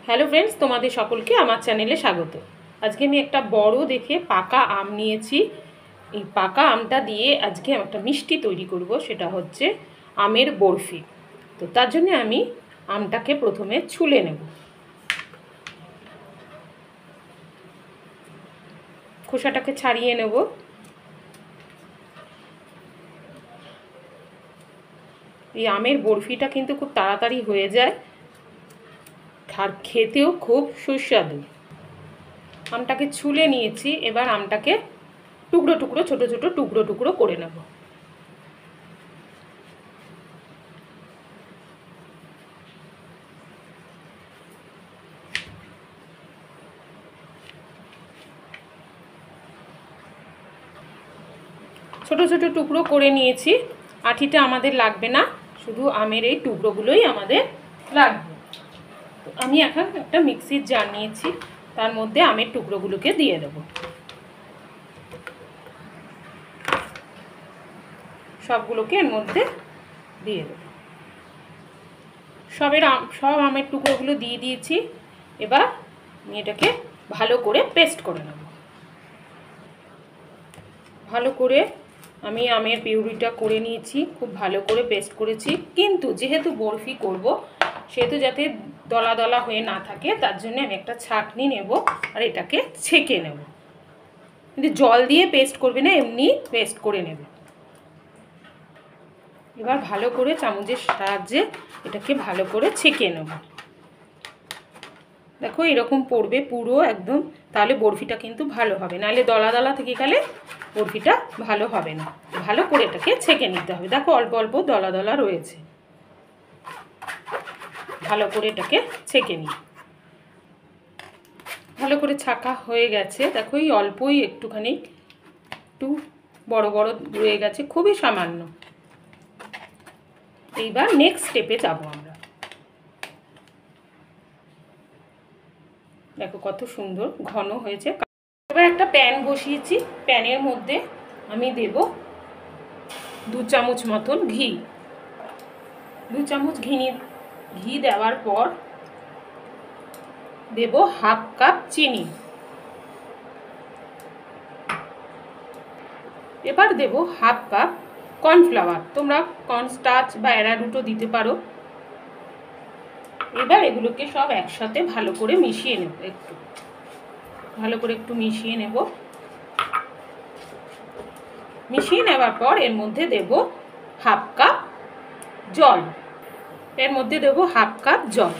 Hello friends, তোমাদের সকলকে আমার চ্যানেলে স্বাগত। আজকে আমি একটা বড় দেখে পাকা আম নিয়েছি। এই পাকা আমটা দিয়ে আজকে একটা মিষ্টি তৈরি করব, সেটা হচ্ছে আমের বরফি। তো তার জন্য আমি আমটাকে প্রথমে ছুলে নেব। খোসাটাকে ছাড়িয়ে নেব। এই আমের বরফিটা কিন্তু খুব তাড়াতাড়ি হয়ে যায় আর খেতেও খুব সুস্বাদু। আমটাকে ছুলে নিয়েছি, এবার আমটাকে টুকরো টুকরো ছোট ছোট টুকরো টুকরো করে নেব। ছোট ছোট টুকরো করে নিয়েছি। আঠিটা আমাদের লাগবে না, শুধু আমের এই টুকরোগুলোই আমাদের লাগবে। আমি এখন একটা মিক্সির জার নিয়েছি, তার মধ্যে আমের টুকরোগুলোকে দিয়ে দেব। সবগুলোকে এর মধ্যে দিয়ে দেব। সব আমের টুকরোগুলো দিয়ে দিয়েছি। এবার আমি এটাকে ভালো করে পেস্ট করে নেব। ভালো করে আমি আমের পিউরিটা করে নিয়েছি, খুব ভালো করে পেস্ট করেছি। কিন্তু যেহেতু বরফি করব, সেহেতু যাতে দলা দলা হয়ে না থাকে, তার জন্য আমি একটা ছাঁকনি নেব আর এটাকে ছেঁকে নেব। কিন্তু জল দিয়ে পেস্ট করবে না, এমনি পেস্ট করে নেবে। এবার ভালো করে চামচের সাহায্যে এটাকে ভালো করে ছেঁকে নেব। দেখো এরকম পড়বে পুরো একদম, তাহলে বরফিটা কিন্তু ভালো হবে। নাহলে দলা দলা থেকে গেলে বরফিটা ভালো হবে না। ভালো করে এটাকে ছেঁকে নিতে হবে। দেখো অল্প অল্প দলা দলা রয়েছে, ভালো করে এটাকে ছেঁকে নিই। ভালো করে ছাঁকা হয়ে গেছে। দেখো এই অল্পই একটুখানি একটু বড় বড় রয়ে গেছে, খুবই সামান্য। এইবার নেক্সট স্টেপে যাব আমরা। দেখো কত সুন্দর ঘন হয়েছে। এবার একটা প্যান বসিয়েছি, প্যানের মধ্যে আমি দেব 2 চামচ মতন ঘি। 2 চামচ ঘি দেওয়ার পর দেব হাফ কাপ চিনি। এবার দেব হাফ কাপ কর্নফ্লাওয়ার, তোমরা কর্নস্টার্চ বা অ্যারারুটও দিতে পারো। এবার এগুলোকে সব একসাথে ভালো করে মিশিয়ে নেব। একটু ভালো করে একটু মিশিয়ে নেব। মিশিয়ে নেওয়ার পর এর মধ্যে দেব হাফ কাপ জল। এর মধ্যে দেব হাফ কাপ জল।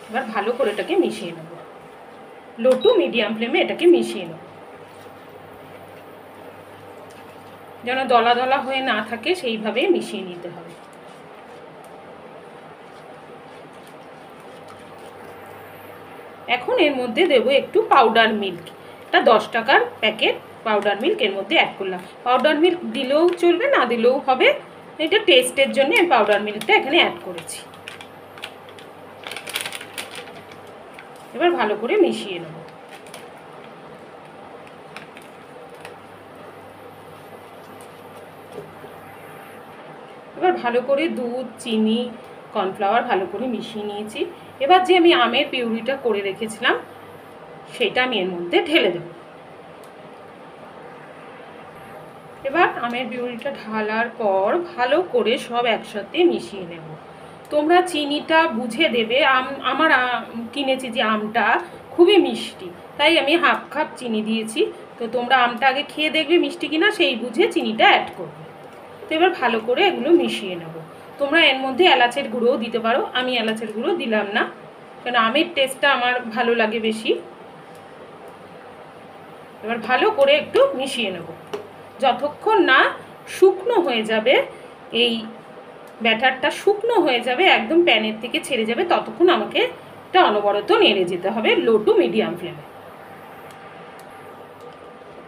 এবার ভালো করে এটাকে মিশিয়ে নেব। লো টু মিডিয়াম ফ্লেমে এটাকে মিশিয়ে নেব, যেন দলা দলা হয়ে না থাকে, সেইভাবে মিশিয়ে নিতে হবে। এখন এর মধ্যে দেব একটু পাউডার মিল্ক। এটা 10 টাকার প্যাকেট পাউডার মিল্ক এর মধ্যে অ্যাড করলাম। পাউডার মিল্ক দিলেও চলবে, না দিলেও হবে। এটা টেস্টের জন্য আমি পাউডার মিল্কটা এখানে অ্যাড করেছি। এবার ভালো করে মিশিয়ে নেব। এবার ভালো করে দুধ, চিনি, কর্নফ্লাওয়ার ভালো করে মিশিয়ে নিয়েছি। এবার যে আমি আমের পিউরিটা করে রেখেছিলাম, সেটা আমি এর মধ্যে ঢেলে দেব। এবার আমের পিউরিটা ঢালার পর ভালো করে সব একসাথে মিশিয়ে নেব। তোমরা চিনিটা বুঝে দেবে। আমার কিনেছি যে আমটা খুবই মিষ্টি, তাই আমি হাফ কাপ চিনি দিয়েছি। তো তোমরা আমটা আগে খেয়ে দেখবে মিষ্টি কিনা, সেই বুঝে চিনিটা অ্যাড করবে। তো এবার ভালো করে এগুলো মিশিয়ে নেব। তোমরা এর মধ্যে এলাচের গুঁড়োও দিতে পারো, আমি এলাচের গুঁড়ো দিলাম না, কারণ আমের টেস্টটা আমার ভালো লাগে বেশি। এবার ভালো করে একটু মিশিয়ে নেব, যতক্ষণ না শুকনো হয়ে যাবে। এই ব্যাটারটা শুকনো হয়ে যাবে, একদম প্যানের থেকে ছেড়ে যাবে, ততক্ষণ আমাকে এটা অনবরত নেড়ে যেতে হবে লো টু মিডিয়াম ফ্লেমে।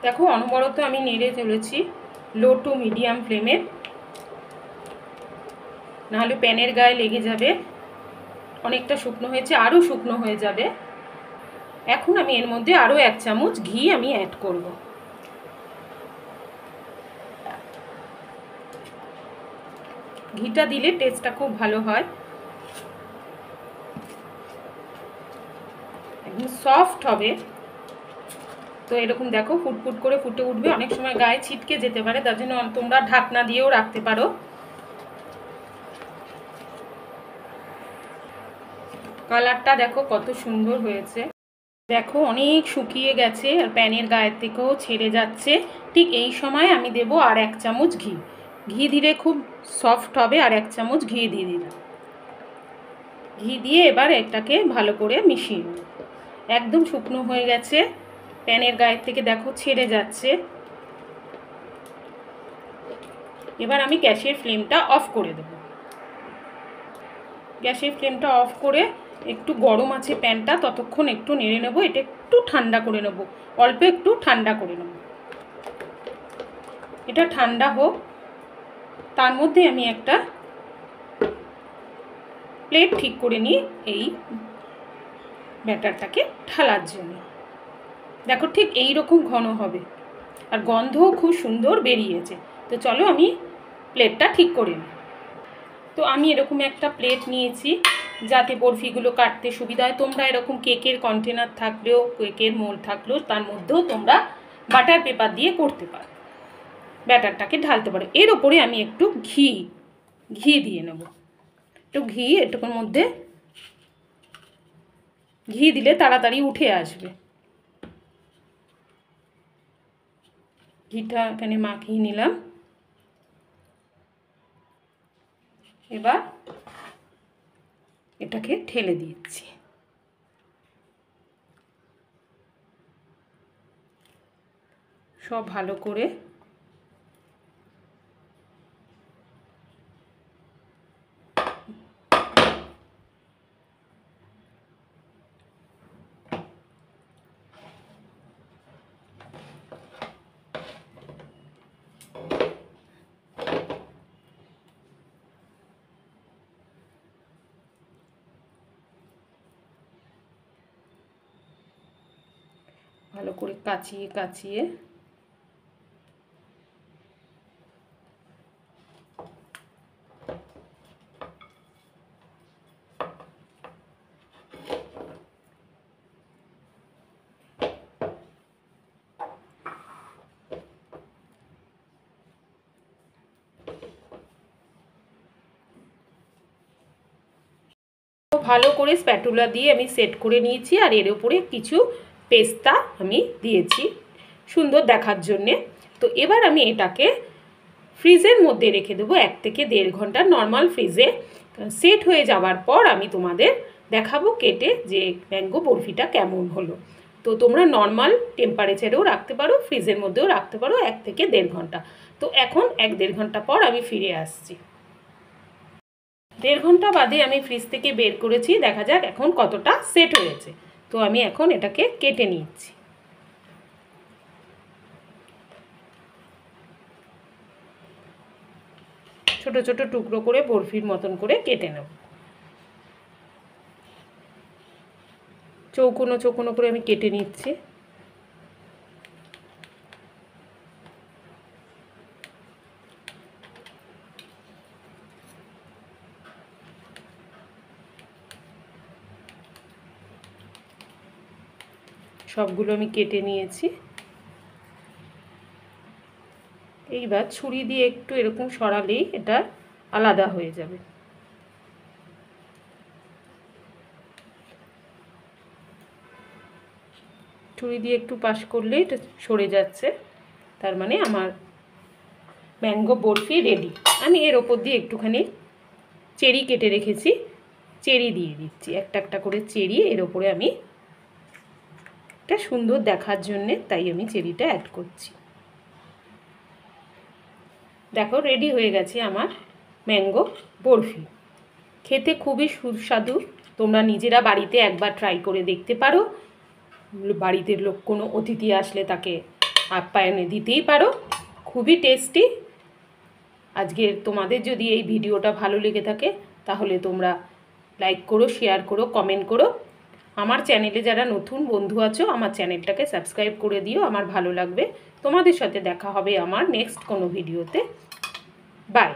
দেখো অনবরত আমি নেড়ে চলেছি লো টু মিডিয়াম ফ্লেমে, নাহলে প্যানের গায়ে লেগে যাবে। অনেকটা শুকনো হয়েছে, আরও শুকনো হয়ে যাবে। এখন আমি এর মধ্যে আরও 1 চামচ ঘি আমি অ্যাড করব। ঘিটা দিলে টেস্টটা খুব ভালো হয়। সফট হবে। তো এরকম দেখো ফুটফুট করে ফুটে উঠবে, অনেক সময় গায়ে ছিটকে যেতে পারে, তার জন্য তোমরা ঢাকনা দিয়েও রাখতে পারো। কালারটা দেখো কত সুন্দর হয়েছে, দেখো অনেক শুকিয়ে গেছে আর প্যানের গায়ের থেকেও ছেড়ে যাচ্ছে। ঠিক এই সময় আমি দেব আর 1 চামচ ঘি। ঘি দিলে খুব সফট হবে, আর 1 চামচ ঘি দিয়ে দিলাম। ঘি দিয়ে এবার এটাকে ভালো করে মিশিয়ে নেব। একদম শুকনো হয়ে গেছে, প্যানের গায়ের থেকে দেখো ছেড়ে যাচ্ছে। এবার আমি গ্যাসের ফ্লেমটা অফ করে দেব। গ্যাসের ফ্লেমটা অফ করে একটু গরম আছে প্যানটা, ততক্ষণ একটু নেড়ে নেব। এটা একটু ঠান্ডা করে নেব, অল্প একটু ঠান্ডা করে নেব। এটা ঠান্ডা হোক, তার মধ্যে আমি একটা প্লেট ঠিক করে নিই এই ব্যাটারটাকে ঢালার জন্য। দেখো ঠিক এই রকম ঘন হবে, আর গন্ধও খুব সুন্দর বেরিয়েছে। তো চলো আমি প্লেটটা ঠিক করে নিই। তো আমি এরকম একটা প্লেট নিয়েছি যাতে বরফিগুলো কাটতে সুবিধা হয়। তোমরা এরকম কেকের কন্টেনার থাকলেও, কেকের মোল্ড থাকলেও তার মধ্যেও তোমরা বাটার পেপার দিয়ে করতে পারো, ব্যাটারটাকে ঢালতে পারো। এর ওপরে আমি একটু ঘি দিয়ে নেব। একটু ঘি এটুকুর মধ্যে ঘি দিলে তাড়াতাড়ি উঠে আসবে। ঘিটা এখানে মাখিয়ে নিলাম। এবার এটাকে ঢেলে দিচ্ছি। সব ভালো করে কাচিয়ে ভালো করে স্প্যাটুলা দিয়ে আমি সেট করে নিয়েছি। আর এর উপরে কিছু পেস্তা আমি দিয়েছি সুন্দর দেখার জন্যে। তো এবার আমি এটাকে ফ্রিজের মধ্যে রেখে দেবো 1 থেকে 1.5 ঘন্টা নর্মাল ফ্রিজে। সেট হয়ে যাওয়ার পর আমি তোমাদের দেখাবো কেটে যে ম্যাঙ্গো বরফিটা কেমন হলো। তো তোমরা নর্মাল টেম্পারেচারেও রাখতে পারো, ফ্রিজের মধ্যেও রাখতে পারো 1 থেকে 1.5 ঘন্টা। তো এখন 1-1.5 ঘন্টা পর আমি ফিরে আসছি। 1.5 ঘন্টা বাদে আমি ফ্রিজ থেকে বের করেছি, দেখা যাক এখন কতটা সেট হয়েছে। তো আমি এখন এটাকে কেটে নিচ্ছি। ছোট ছোট টুকরো করে বরফির মতন করে কেটে নেব। চৌকোনো চৌকোনো করে আমি কেটে নিচ্ছি। সবগুলো আমি কেটে নিয়েছি। এইবার ছুরি দিয়ে একটু এরকম সরালেই এটা আলাদা হয়ে যাবে। ছুরি দিয়ে একটু পাশ করলেই এটা সরে যাচ্ছে, তার মানে আমার ম্যাঙ্গো বরফি রেডি। আমি এর ওপর দিয়ে একটুখানি চেরি কেটে রেখেছি, চেরি দিয়ে দিচ্ছি। একটা একটা করে চেরি এর ওপরে আমি, এটা সুন্দর দেখার জন্যে তাই আমি চেরিটা অ্যাড করছি। দেখো রেডি হয়ে গেছে আমার ম্যাঙ্গো বরফি। খেতে খুবই সুস্বাদু। তোমরা নিজেরা বাড়িতে একবার ট্রাই করে দেখতে পারো। বাড়িতে লোক কোনো অতিথি আসলে তাকে আপ্যায়নে দিতেই পারো। খুবই টেস্টি। আজকে তোমাদের যদি এই ভিডিওটা ভালো লেগে থাকে তাহলে তোমরা লাইক করো, শেয়ার করো, কমেন্ট করো। আমার চ্যানেলে যারা নতুন বন্ধু আছো আমার চ্যানেলটাকে সাবস্ক্রাইব করে দিও, আমার ভালো লাগবে। তোমাদের সাথে দেখা হবে আমার নেক্সট কোনো ভিডিওতে। বাই।